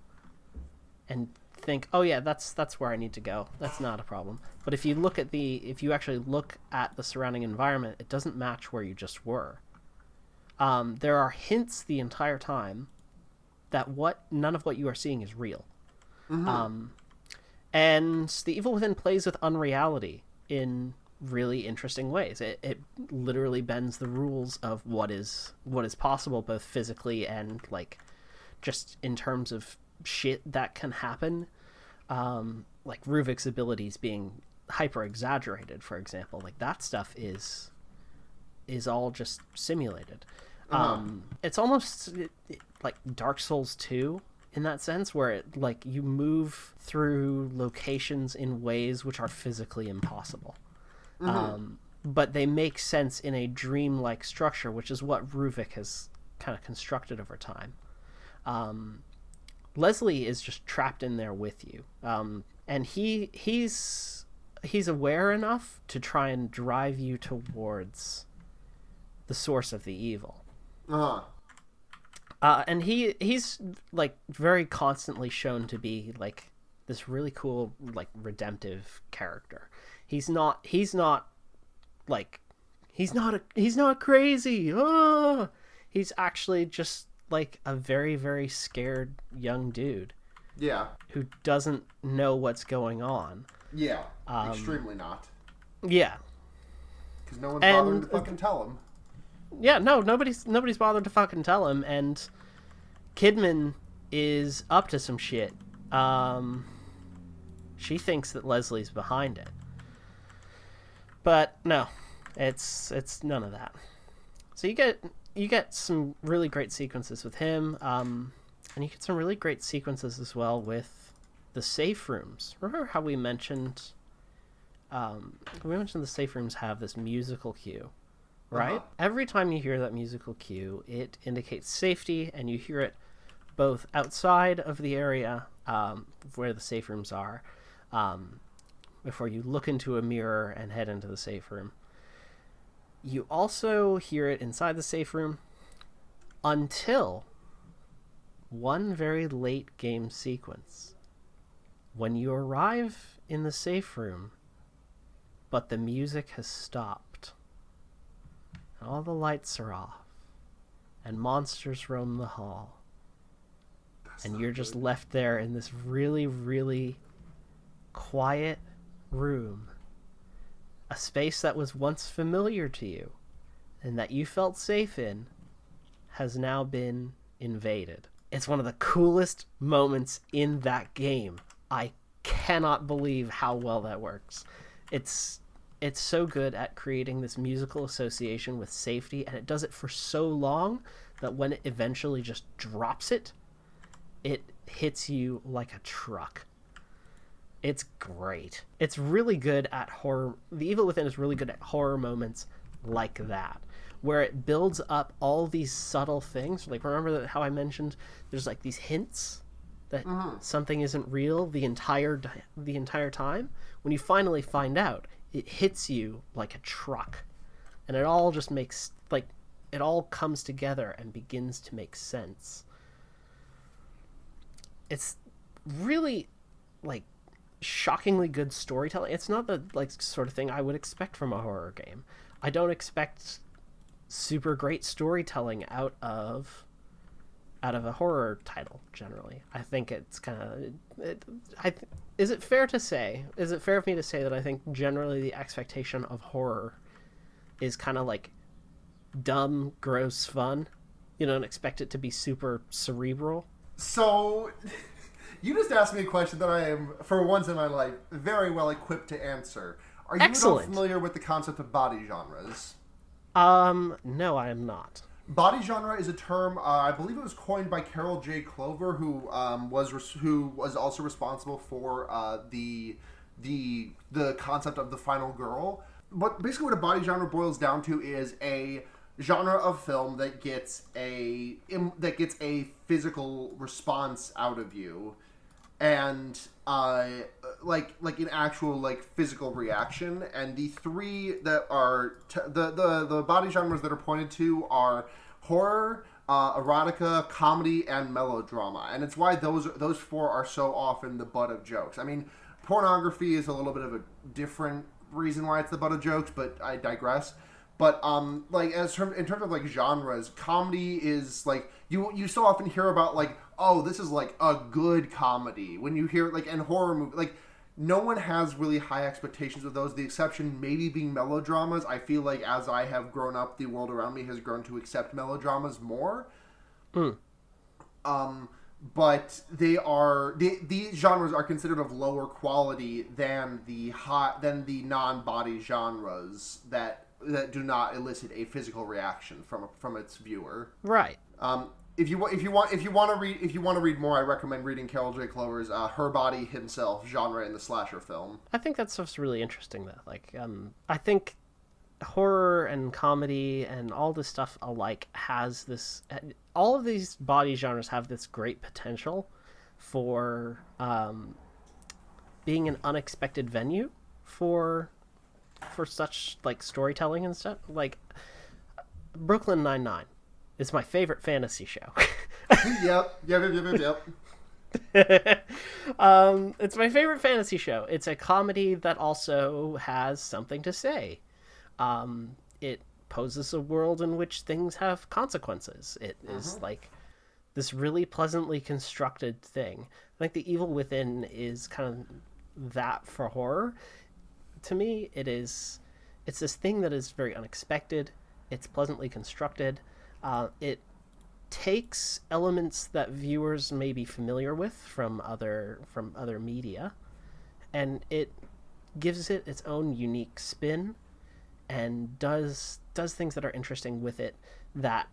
and think, oh yeah, that's where I need to go. That's not a problem. But if you actually look at the surrounding environment, it doesn't match where you just were. There are hints the entire time that none of what you are seeing is real. Mm-hmm. And The Evil Within plays with unreality in really interesting ways. It literally bends the rules of what is possible, both physically and just in terms of shit that can happen. Ruvik's abilities being hyper exaggerated, for example. That stuff is all just simulated. It's almost like Dark Souls 2 in that sense, where you move through locations in ways which are physically impossible. But they make sense in a dreamlike structure, which is what Ruvik has kind of constructed over time. Leslie is just trapped in there with you. And he's aware enough to try and drive you towards the source of the evil. And he's very constantly shown to be this really cool redemptive character. He's not crazy. Oh! He's actually just a very, very scared young dude. Yeah. Who doesn't know what's going on. Yeah. Extremely not. Yeah. Because no one's bothering to fucking tell him. Yeah, no, nobody's bothered to fucking tell him, and Kidman is up to some shit. She thinks that Leslie's behind it. But no, it's none of that. So you get some really great sequences with him, and you get some really great sequences as well with the safe rooms. Remember how we mentioned the safe rooms have this musical cue, right? Every time you hear that musical cue, it indicates safety, and you hear it both outside of the area where the safe rooms are, before you look into a mirror and head into the safe room. You also hear it inside the safe room until one very late game sequence. When you arrive in the safe room, but the music has stopped, and all the lights are off, and monsters roam the hall, and you're just left there in this really, really quiet room. A space that was once familiar to you and that you felt safe in has now been invaded. It's one of the coolest moments in that game. I cannot believe how well that works. It's so good at creating this musical association with safety, and it does it for so long that when it eventually just drops it, it hits you like a truck. It's great. It's really good at horror. The Evil Within is really good at horror moments like that, where it builds up all these subtle things. Like, remember how I mentioned there's like these hints that something isn't real the entire time? When you finally find out, it hits you like a truck. And it all just makes, like, it all comes together and begins to make sense. It's really, like, shockingly good storytelling. It's not the, like, sort of thing I would expect from a horror game. I don't expect super great storytelling out of a horror title generally. I think it's kind of is it fair of me to say that I think generally the expectation of horror is kind of like dumb, gross fun? You don't expect it to be super cerebral. So you just asked me a question that I am, for once in my life, very well equipped to answer. Are you at all familiar with the concept of body genres? No, I am not. Body genre is a term, I believe it was coined by Carol J. Clover, who was also responsible for the concept of the final girl. But basically, what a body genre boils down to is a genre of film that gets a physical response out of you, and like an actual like physical reaction. And the three that are the body genres that are pointed to are horror, erotica, comedy, and melodrama. And it's why those four are so often the butt of jokes. I mean, pornography is a little bit of a different reason why it's the butt of jokes, but I digress. But like in terms of like genres, comedy is like you so often hear about like, oh, this is like a good comedy. When you hear like in horror movie, like no one has really high expectations with those. The exception maybe being melodramas. I feel like as I have grown up, the world around me has grown to accept melodramas more. But these genres are considered of lower quality than the non-body genres that do not elicit a physical reaction from its viewer. Right. If you want to read more, I recommend reading Carol J. Clover's Her Body Himself: Genre in the Slasher Film. I think that stuff's really interesting though. Like, I think horror and comedy and all this stuff alike has this. All of these body genres have this great potential for being an unexpected venue for such like storytelling and stuff. Like Brooklyn Nine-Nine is my favorite fantasy show. Yep. It's my favorite fantasy show. It's a comedy that also has something to say. It poses a world in which things have consequences. It is like this really pleasantly constructed thing. I think The Evil Within is kind of that for horror. To me, it's this thing that is very unexpected. It's pleasantly constructed. It takes elements that viewers may be familiar with from other media, and it gives it its own unique spin, and does things that are interesting with it, that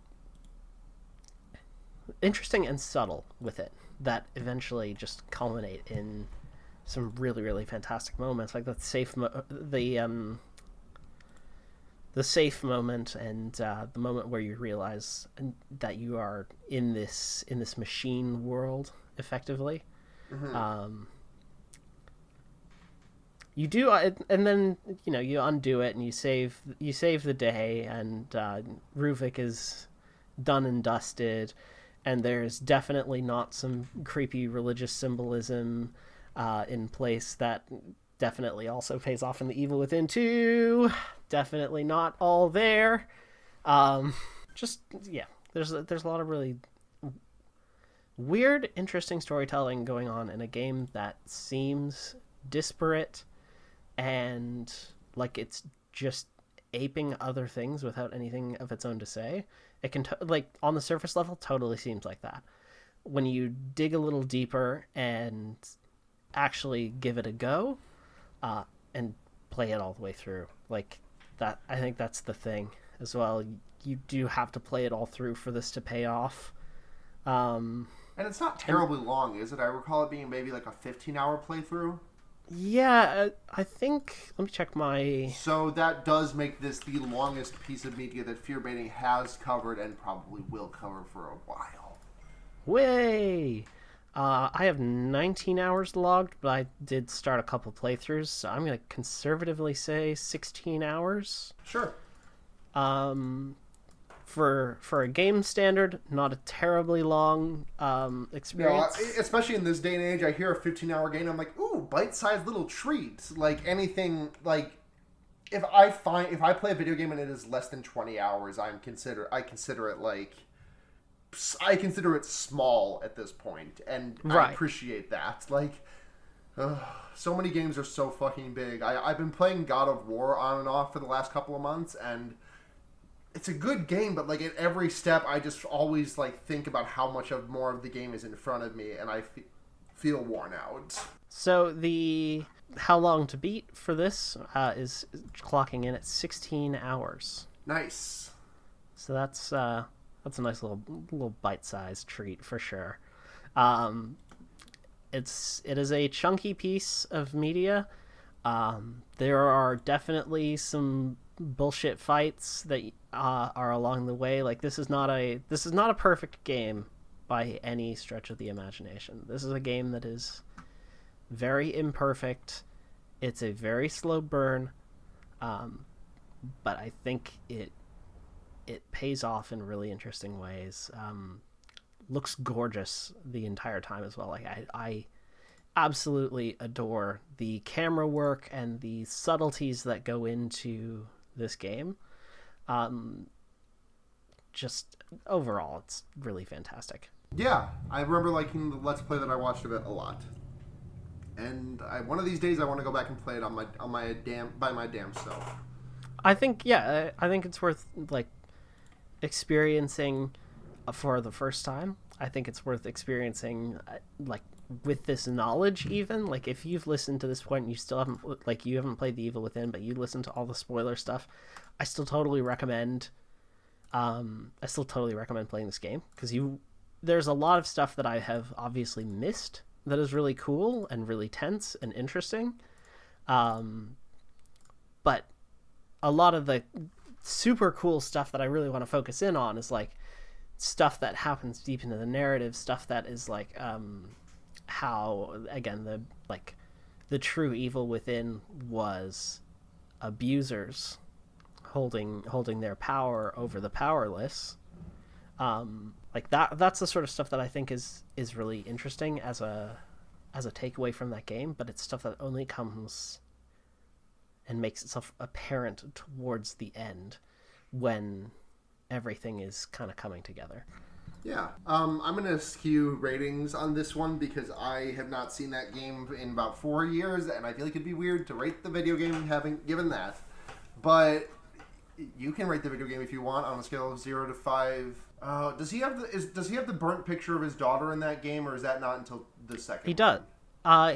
interesting and subtle with it, that eventually just culminate in some really, really fantastic moments, like the safe moment, and the moment where you realize that you are in this machine world effectively. You do, and then you undo it and you save the day, and Ruvik is done and dusted, and there's definitely not some creepy religious symbolism in place that definitely also pays off in The Evil Within 2. Definitely not all there. There's a lot of really weird, interesting storytelling going on in a game that seems disparate and like it's just aping other things without anything of its own to say. It can on the surface level totally seems like that. When you dig a little deeper and actually give it a go, and play it all the way through, like that, I think that's the thing as well. You do have to play it all through for this to pay off. And it's not terribly long, is it? I recall it being maybe like a 15-hour playthrough. Yeah, I think... Let me check my... So that does make this the longest piece of media that Fearbaiting has covered and probably will cover for a while. Way! I have 19 hours logged, but I did start a couple playthroughs, so I'm going to conservatively say 16 hours. Sure. For a game standard, not a terribly long experience. No, especially in this day and age, I hear a 15-hour game, I'm like, ooh, bite-sized little treat. Like anything, like if I play a video game and it is less than 20 hours, I consider it small at this point, and right. I appreciate that. Like, so many games are so fucking big. I've been playing God of War on and off for the last couple of months, and it's a good game, but like at every step, I just always like think about how much more of the game is in front of me, and I feel worn out. So the how long to beat for this is clocking in at 16 hours. Nice. So that's a nice little bite-sized treat for sure. It is a chunky piece of media. There are definitely some bullshit fights that are along the way. Like this is not a perfect game by any stretch of the imagination. This is a game that is very imperfect. It's a very slow burn, but I think it pays off in really interesting ways. Looks gorgeous the entire time as well. Like I absolutely adore the camera work and the subtleties that go into this game. Just overall, it's really fantastic. Yeah, I remember liking the Let's Play that I watched of it a lot. And one of these days I want to go back and play it by my damn self. I think it's worth like experiencing for the first time. I think it's worth experiencing like with this knowledge, even like if you've listened to this point and you haven't played The Evil Within, but you listen to all the spoiler stuff. I still totally recommend playing this game because there's a lot of stuff that I have obviously missed that is really cool and really tense and interesting, but a lot of the super cool stuff that I really want to focus in on is like stuff that happens deep into the narrative, stuff that is like how again the true evil within was abusers holding their power over the powerless. Like that's the sort of stuff that I think is really interesting as a takeaway from that game, but it's stuff that only comes and makes itself apparent towards the end when everything is kind of coming together. Yeah. I'm going to skew ratings on this one because I have not seen that game in about 4 years, and I feel like it'd be weird to rate the video game having given that. But you can rate the video game if you want on a scale of 0 to 5. Does he have the burnt picture of his daughter in that game, or is that not until the second? He does.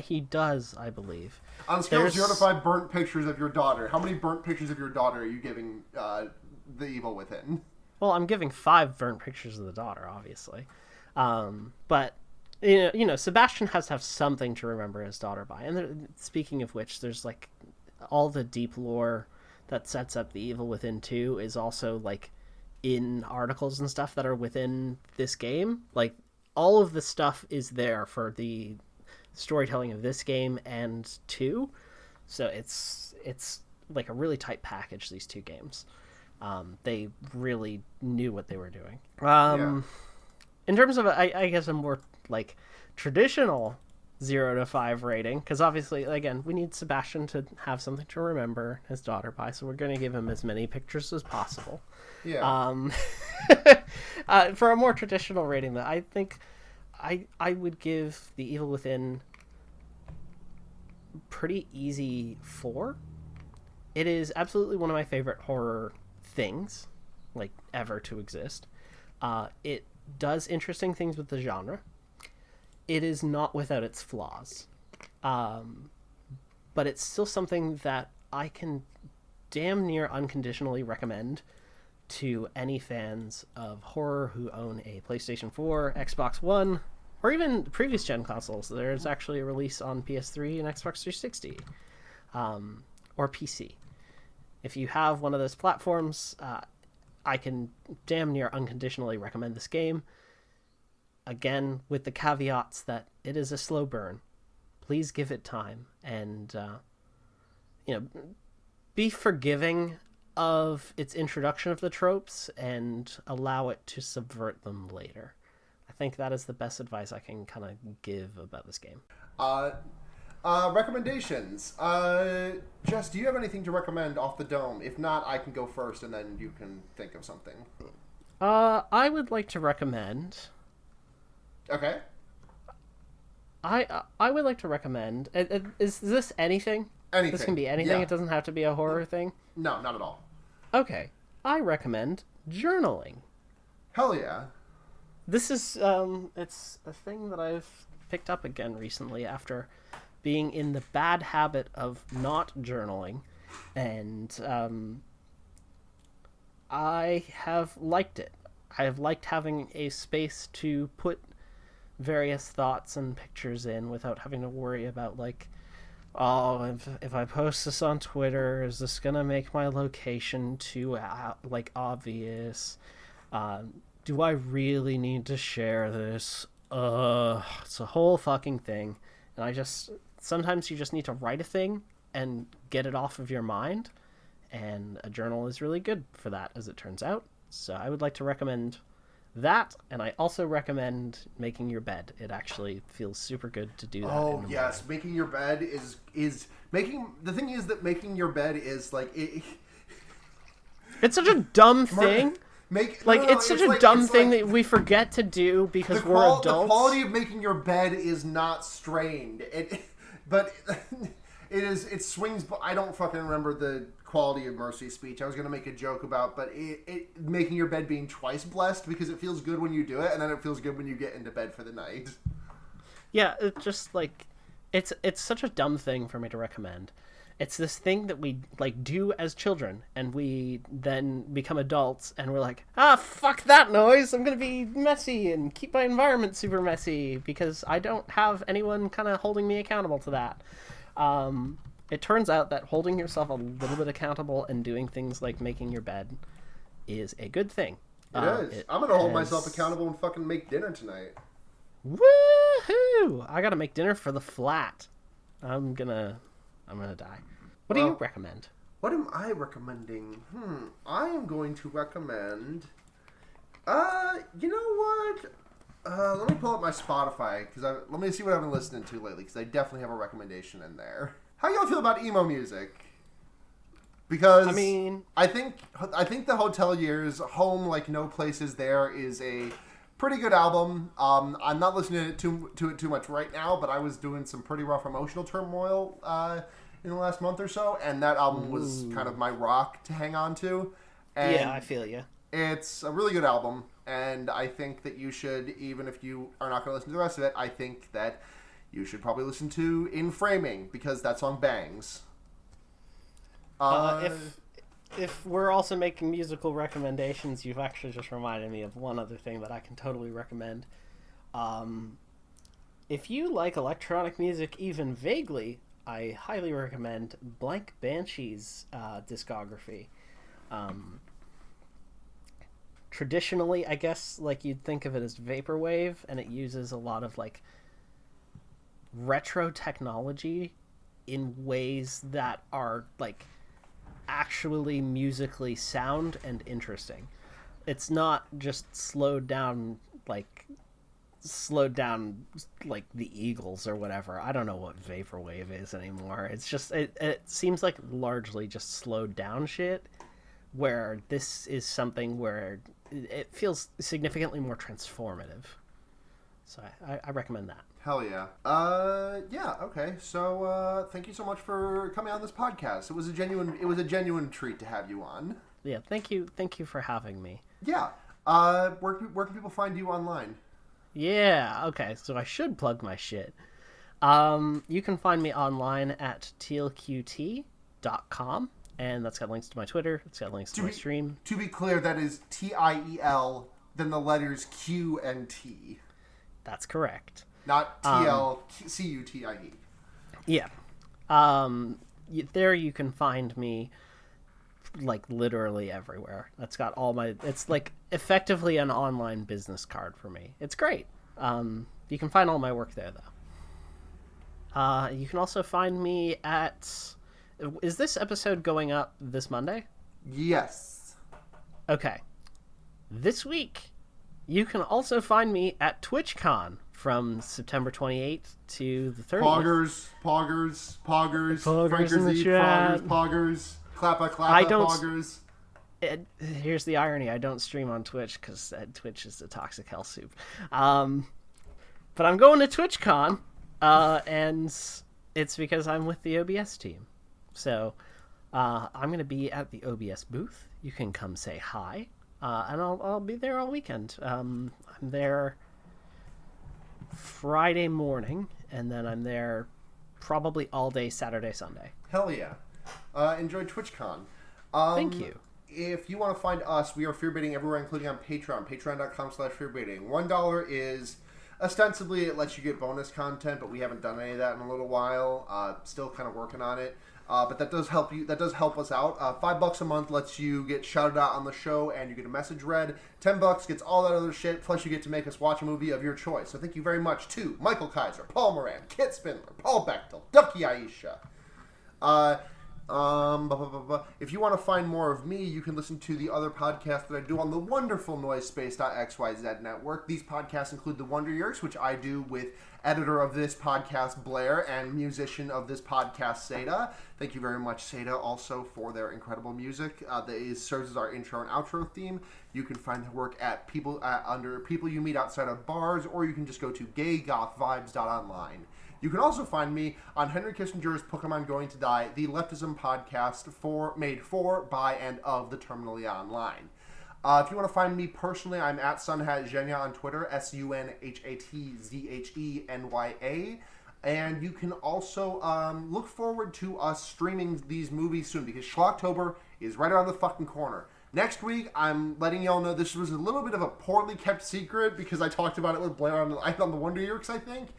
He does, I believe. On a scale of 0 to 5 burnt pictures of your daughter, how many burnt pictures of your daughter are you giving The Evil Within? Well, I'm giving 5 burnt pictures of the daughter, obviously. But, you know, Sebastian has to have something to remember his daughter by. And speaking of which, there's, like, all the deep lore that sets up The Evil Within 2 is also, like, in articles and stuff that are within this game. Like, all of the stuff is there for the storytelling of this game and 2. So it's like a really tight package, these two games. They really knew what they were doing. Yeah. In terms of, I guess, a more like traditional 0 to 5 rating, because obviously, again, we need Sebastian to have something to remember his daughter by, so we're going to give him as many pictures as possible. Yeah. For a more traditional rating, that I think I would give The Evil Within pretty easy 4. It is absolutely one of my favorite horror things, like, ever to exist. It does interesting things with the genre. It is not without its flaws. But it's still something that I can damn near unconditionally recommend to any fans of horror who own a PlayStation 4, Xbox One, or even previous gen consoles. There's actually a release on PS3 and Xbox 360, or PC. If you have one of those platforms, I can damn near unconditionally recommend this game. Again, with the caveats that it is a slow burn. Please give it time and, be forgiving of its introduction of the tropes and allow it to subvert them later. I think that is the best advice I can kind of give about this game. Recommendations. Jess, do you have anything to recommend off the dome? If not, I can go first and then you can think of something. I would like to recommend... Okay. I would like to recommend... Is this anything? Anything. This can be anything? Yeah. It doesn't have to be a horror thing? No, not at all. Okay. I recommend journaling. Hell yeah. This is, it's a thing that I've picked up again recently after being in the bad habit of not journaling. And, I have liked it. I have liked having a space to put various thoughts and pictures in without having to worry about, like, oh, if I post this on Twitter, is this gonna make my location too, obvious? Do I really need to share this? It's a whole fucking thing. And sometimes you just need to write a thing and get it off of your mind. And a journal is really good for that, as it turns out. So I would like to recommend that, and I also recommend making your bed. It actually feels super good to do that. Oh yes, making your bed is making. The thing is that making your bed is like it's such a dumb thing. It's such a dumb thing that we forget to do because we're adults. The quality of making your bed is not strained. But it is. It swings. I don't fucking remember the quality of Mercy's speech. I was going to make a joke about, but it making your bed being twice blessed because it feels good when you do it, and then it feels good when you get into bed for the night. Yeah, it's just like it's such a dumb thing for me to recommend. It's this thing that we do as children, and we then become adults, and we're like, fuck that noise. I'm gonna be messy and keep my environment super messy because I don't have anyone kind of holding me accountable to that. It turns out that holding yourself a little bit accountable and doing things like making your bed is a good thing. It is. I'm going to hold myself accountable and fucking make dinner tonight. Woohoo! I got to make dinner for the flat. I'm gonna die. What do you recommend? What am I recommending? I am going to recommend... you know what? Let me pull up my Spotify, let me see what I've been listening to lately, because I definitely have a recommendation in there. How y'all feel about emo music? Because I think the Hotelier's Home Like Noplace Is There is a pretty good album. I'm not listening to it too much right now, but I was doing some pretty rough emotional turmoil in the last month or so, and that album was kind of my rock to hang on to. And yeah, I feel you. It's a really good album, and I think that you should, even if you are not going to listen to the rest of it, I think that you should probably listen to In Framing, because that song bangs. If we're also making musical recommendations, you've actually just reminded me of one other thing that I can totally recommend. If you like electronic music even vaguely, I highly recommend Banshee's discography. Traditionally, I guess, you'd think of it as vaporwave, and it uses a lot of retro technology in ways that are actually musically sound and interesting. It's not just slowed down like the Eagles or whatever. I don't know what vaporwave is anymore. It's just it seems like largely just slowed down shit, where this is something where it feels significantly more transformative. So I recommend that. Hell yeah. Yeah, okay. So, thank you so much for coming on this podcast. It was a genuine treat to have you on. Yeah, thank you for having me. Yeah. Where can people find you online? Yeah, okay. So I should plug my shit. You can find me online at tealqt.com, and that's got links to my Twitter. It's got links to my stream. To be clear, that is TIEL, then the letters Q and T. That's correct. Not TLCUTIE. Yeah. There you can find me, like, literally everywhere. That's got all my... It's, like, effectively an online business card for me. It's great. You can find all my work there, though. You can also find me at... Is this episode going up this Monday? Yes. Okay. This week, you can also find me at TwitchCon from September 28th to the 30th. Poggers, Poggers in the chat. Poggers, clappa, poggers. Here's the irony. I don't stream on Twitch because Twitch is a toxic hell soup. But I'm going to TwitchCon, and it's because I'm with the OBS team. So I'm going to be at the OBS booth. You can come say hi, and I'll be there all weekend. I'm there Friday morning, and then I'm there probably all day Saturday, Sunday. Hell yeah. Enjoy TwitchCon. Thank you. If you want to find us, we are fearbaiting everywhere, including on Patreon. Patreon.com/fearbaiting. $1 is... Ostensibly, it lets you get bonus content, but we haven't done any of that in a little while. Still kind of working on it. But that does help you. That does help us out. $5 a month lets you get shouted out on the show, and you get a message read. $10 gets all that other shit. Plus, you get to make us watch a movie of your choice. So thank you very much to Michael Kaiser, Paul Moran, Kit Spindler, Paul Bechtel, Ducky Aisha. If you want to find more of me, you can listen to the other podcasts that I do on the wonderful Noisepace.xyz network. These podcasts include The Wonder Years, which I do with editor of this podcast, Blair, and musician of this podcast, Seda. Thank you very much, Seda, also for their incredible music. That serves as our intro and outro theme. You can find their work at under People You Meet Outside of Bars, or you can just go to gaygothvibes.online. You can also find me on Henry Kissinger's Pokemon Going to Die, the leftism podcast made for, by, and of the Terminally Online. If you want to find me personally, I'm at SunhatZhenya on Twitter, SunhatZhenya. And you can also look forward to us streaming these movies soon, because Schlocktober is right around the fucking corner. Next week, I'm letting y'all know this was a little bit of a poorly kept secret, because I talked about it with Blair on the Wonder Years, I think.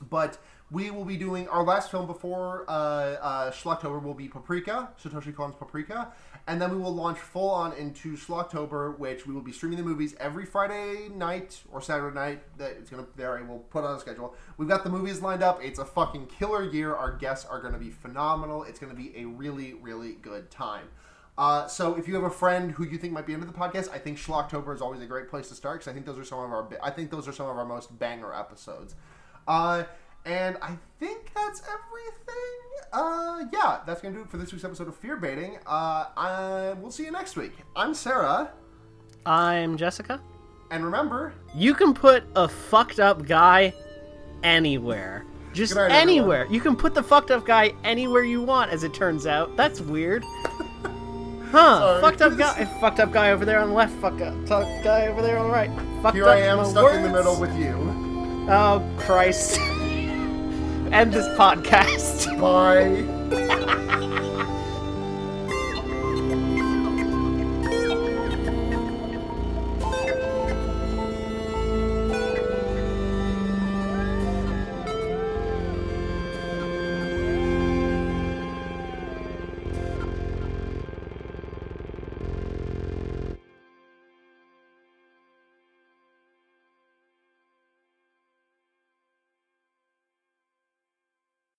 But we will be doing our last film before Schlocktober will be Paprika, Satoshi Kon's Paprika, and then we will launch full on into Schlocktober, which we will be streaming the movies every Friday night or Saturday night. That it's gonna vary. We'll put on a schedule. We've got the movies lined up. It's a fucking killer year. Our guests are gonna be phenomenal. It's gonna be a really, really good time. So if you have a friend who you think might be into the podcast, I think Schlocktober is always a great place to start, because I think those are some of our most banger episodes. And I think that's everything. Yeah, that's going to do it for this week's episode of Fear Baiting. We'll see you next week. I'm Sarah. I'm Jessica. And remember... You can put a fucked up guy anywhere. Just anywhere. Everyone. You can put the fucked up guy anywhere you want, as it turns out. That's weird. Huh. Fucked up guy. Fucked up guy over there on the left. Fucked up guy over there on the right. Fucked Here up I am, stuck words. In the middle with you. Oh, Christ. End this podcast. Bye.